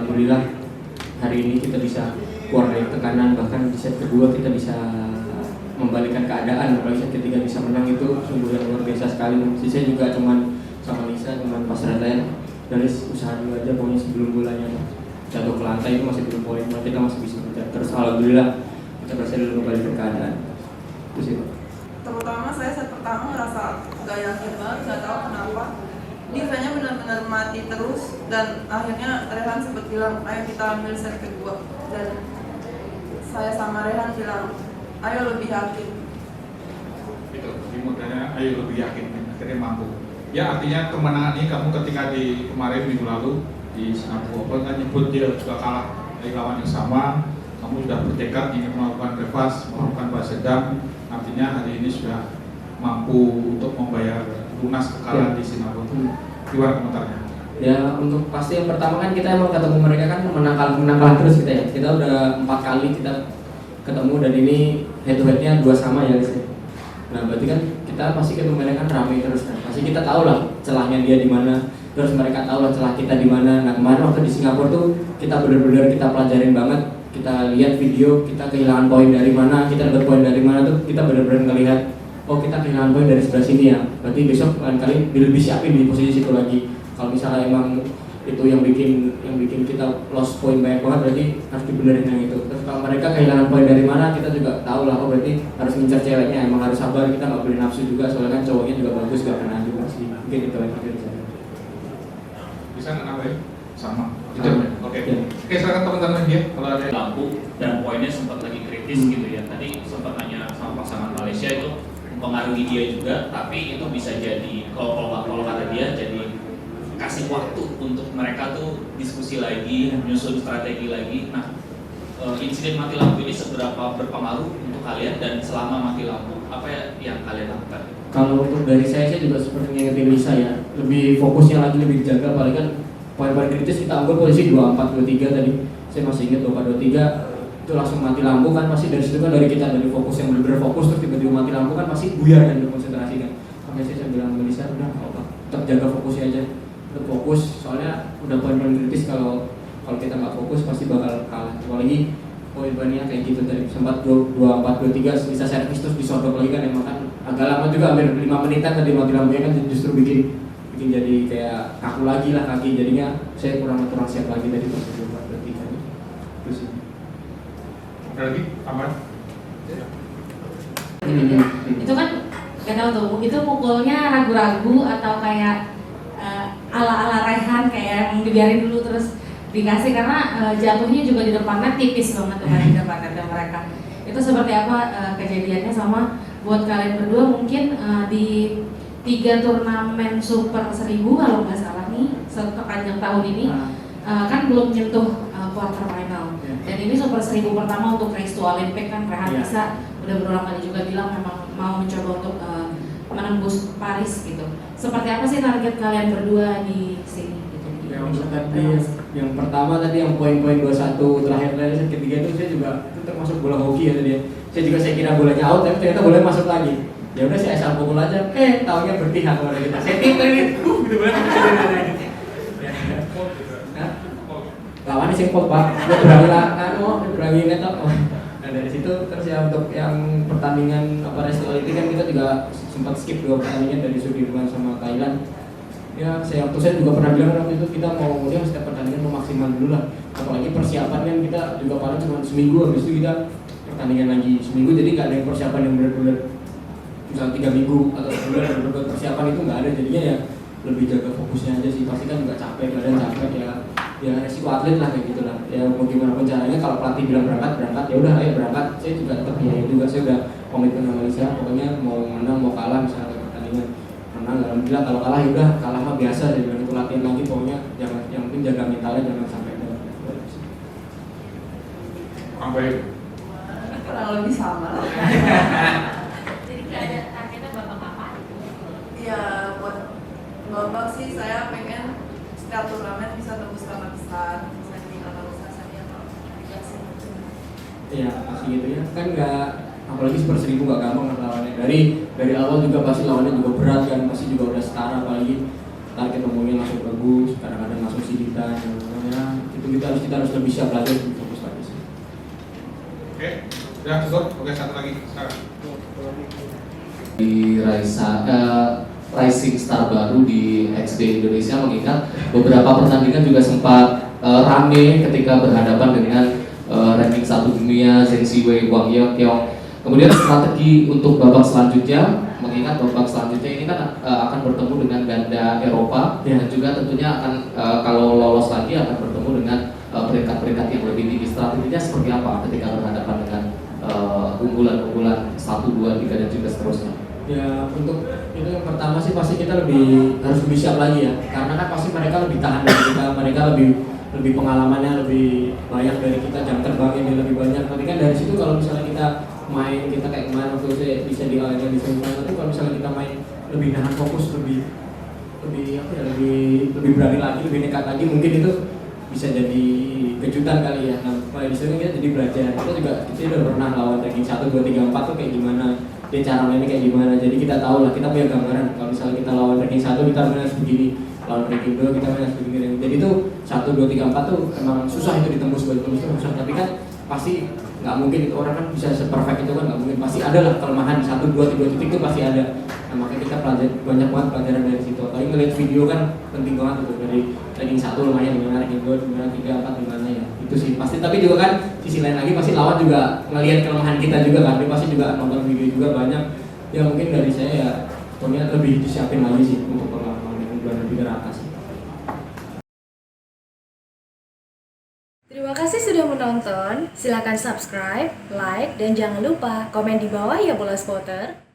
alhamdulillah hari ini kita bisa keluar dari tekanan, bahkan di set kedua kita bisa membalikkan keadaan, apalagi set ketiga bisa menang, itu sungguh yang luar biasa sekali. Sisa juga cuman sama Lisa, cuman pasrah ya dari usaha dulu aja, pokoknya sebelum bolanya jatuh ke lantai itu masih belum poin, kita masih bisa mengejar terus. Alhamdulillah kita berhasil membalikkan keadaan. Itu sih Pak. Terutama saya set pertama ngerasa gak yakin banget, gak tahu kenapa defense-nya benar-benar mati terus, dan akhirnya Rehan sempat bilang ayo kita ambil set kedua, dan saya sama Rehan bilang ayo lebih yakin. Itu dimudahnya ayo lebih yakin, akhirnya mampu. Ya artinya kemenangan ini kamu ketika di kemarin minggu lalu di Singapura Open kan nyebut dia juga kalah dari lawan yang sama, kamu sudah bertekad ingin melakukan revanche, melakukan balas dendam, artinya hari ini sudah mampu untuk membayar lunas kekalahan di Singapura. Gimana komentarnya? Ya untuk pasti yang pertama kan kita emang ketemu mereka kan menang kalah terus kita ya. Kita udah 4 kali kita ketemu dan ini head to headnya 2 sama ya guys. Nah berarti kan kita pasti ketemu mereka kan ramai terus kan. Pasti kita tahu lah celahnya dia di mana. Terus mereka tahu lah celah kita di mana. Nah kemarin waktu di Singapura tuh kita benar-benar kita pelajarin banget. Kita lihat video, kita kehilangan poin dari mana, kita dapat poin dari mana tuh kita benar-benar ngelihat. Oh kita kehilangan poin dari sebelah sini ya. Berarti besok lain kali lebih siapin di posisi situ lagi. Kalau misalnya emang itu yang bikin kita lost poin banyak banget, berarti harus dibenerin yang itu. Terus kalau mereka kehilangan poin dari mana, kita juga tahu lah. Oh berarti harus ngincar ceweknya, emang harus sabar, kita nggak boleh nafsu juga. Soalnya kan cowoknya juga bagus, gak pernah juga sih. Mungkin itu yang terakhir saya. Bisa nggak nambahin? Sama. Itu. Oke. Ya. Oke, silakan teman-teman dia kalau ada. Lampu dan poinnya sempat lagi kritis gitu ya. Tadi sempat nanya sama pasangan Malaysia itu mempengaruhi dia juga, tapi itu bisa jadi kalau kata dia jadi kasih waktu untuk mereka tuh diskusi lagi, menyusun strategi lagi. Nah, insiden mati lampu ini seberapa berpengaruh untuk kalian, dan selama mati lampu apa yang kalian lakukan? Kalau untuk dari saya juga seperti ngingetin Lisa ya, lebih fokusnya lagi lebih dijaga. Paling kan poin-poin kritis kita ambil posisi 24-23 tadi. Saya masih ingat 24-23 itu langsung mati lampu kan, pasti dari situ kan dari kita dari fokus yang benar-benar fokus terus tiba-tiba mati lampu kan pasti buyar kan konsentrasi kan. Makanya saya bilang ke Lisa udah apa, tetap jaga fokusnya aja, tetap fokus, soalnya udah poin-poin kritis kalau kita nggak fokus pasti bakal kalah. Apalagi poin-poinnya kayak gitu tadi sempat 24-23 bisa servis terus disodok lagi kan, emang kan agak lama juga, hampir 5 menitan tadi mati lampunya kan justru bikin jadi kayak kaku lagi lah kaki, jadinya saya kurang siap lagi tadi pas 24-23 itu sih. Ada lagi? Aman? Itu kan gak tahu tuh, itu mukulnya ragu-ragu atau kayak ala-ala Rehan kayak yang dibiarin dulu terus dikasih, karena jatuhnya juga di depan net tipis banget tuh di depan net mereka. Itu seperti apa kejadiannya, sama buat kalian berdua mungkin di 3 turnamen Super 1000 kalau nggak salah nih sepanjang tahun ini kan belum nyentuh quarter final. Dan ini Super 1000 pertama untuk race to Olympic kan. Rehan bisa udah berulang kali juga bilang memang mau mencoba untuk menembus Paris gitu. Seperti apa sih target kalian berdua di sini gitu? Yang tadi yang pertama tadi yang poin-poin 21 terakhir dari set ketiga itu saya juga itu termasuk bola hoki ya tadi ya. Saya kira bolanya out tapi ternyata bolanya masuk lagi. Ya udah saya asal pukul aja, taunya berpihak kepada kita. Saya tipper gitu banget. Lawannya simpel Pak, dia berani netok. Nah dari situ terus ya untuk yang pertandingan race to Olympic kan kita juga sempat skip 2 pertandingan dari Sudirman sama Thailand. Ya saya juga pernah bilang waktu itu kita mau setiap pertandingan mau maksimal dulu lah. Apalagi persiapan kan kita juga paling cuma seminggu, habis itu kita pertandingan lagi seminggu, jadi nggak ada yang persiapan yang benar-benar misal 3 minggu atau sebulan benar-benar persiapan itu nggak ada, jadinya ya lebih jaga fokusnya aja sih. Pasti kan juga capek, badan capek ya resiko atlet lah kayak gitulah. Ya mau gimana pun caranya, kalau pelatih bilang berangkat ya udah ayo berangkat. Saya juga tetap saya udah komitmen sama Lisa, pokoknya mau menang mau kalah misalnya pertandingan menang, alhamdulillah. Kalau kalah ya udah, kalah mah biasa, jadi itu latihan lagi, pokoknya jangan, yang penting jaga mentalnya jangan sampai ada. Sampai Kurang lebih sama lah. Jadi nggak ada targetnya babak apa? Ya buat babak sih saya pengen setiap turnamen bisa tembus 8 besar, bisa di 8 besar saja atau dikasih. Iya pasti gitu ya, kan nggak, apalagi Super 1000 nggak gampang lawannya. Dari awal juga pasti lawannya juga berat kan, pasti juga udah setara, apalagi ntar ketemunya langsung bagus, kadang-kadang langsung siditan, ya Itu kita harus lebih siap lagi untuk fokus lagi sih. Oke, sudah cukup. Oke, satu lagi sekarang. Di Rising Star baru di XD Indonesia, mengingat beberapa pertandingan juga sempat rame ketika berhadapan dengan ranking 1 dunia Zheng Siwei, Wang Yeqiong. Kemudian strategi untuk babak selanjutnya, mengingat babak selanjutnya ini kan akan bertemu dengan ganda Eropa, Ya. dan juga tentunya akan kalau lolos lagi akan bertemu dengan peringkat-peringkat yang lebih tinggi. Strateginya seperti apa ketika berhadapan dengan unggulan-unggulan 1, 2, 3 dan juga seterusnya? Ya untuk itu yang pertama sih pasti kita harus lebih siap lagi ya, karena kan pasti mereka lebih tahan dari kita, mereka lebih pengalamannya lebih banyak dari kita, jam terbangnya lebih banyak. Tapi kan dari situ kalau misalnya kita kayak kemarin waktu saya bisa di awalnya di semifinal itu, kalau misalnya kita main lebih nahan fokus, lebih berani lagi, lebih nekat lagi, mungkin itu bisa jadi kejutan kali ya. Nah, mulai di sini kita jadi belajar. Kita udah pernah lawan ranking 1, 2, 3, 4 tuh kayak gimana, dia cara mainnya kayak gimana. Jadi kita tahu lah, kita punya gambaran. Kalau misalnya kita lawan ranking 1 kita main begini, lawan ranking 2 kita main begini. Jadi itu 1, 2, 3, 4 tuh emang susah itu ditembus, susah. Tapi kan pasti nggak mungkin itu orang kan bisa seperfect itu kan, nggak mungkin. Pasti ada lah kelemahan di 1, 2, 3 titik itu pasti ada. Nah, makanya kita banyak banget pelajaran dari situ. Apalagi ngeliat video kan penting banget tuh, dari ranking 1 lumayan gimana, ranking 2 gimana, 3, 4 gimana ya. Itu sih pasti. Tapi juga kan sisi lain lagi pasti lawan juga ngelihat kelemahan kita juga kan. Dia pasti juga nonton video juga banyak. Ya mungkin dari saya ya pokoknya lebih disiapin lagi sih untuk pengalaman yang lebih ke atas. Terima kasih sudah menonton. Silakan subscribe, like, dan jangan lupa komen di bawah ya Bola Spotter.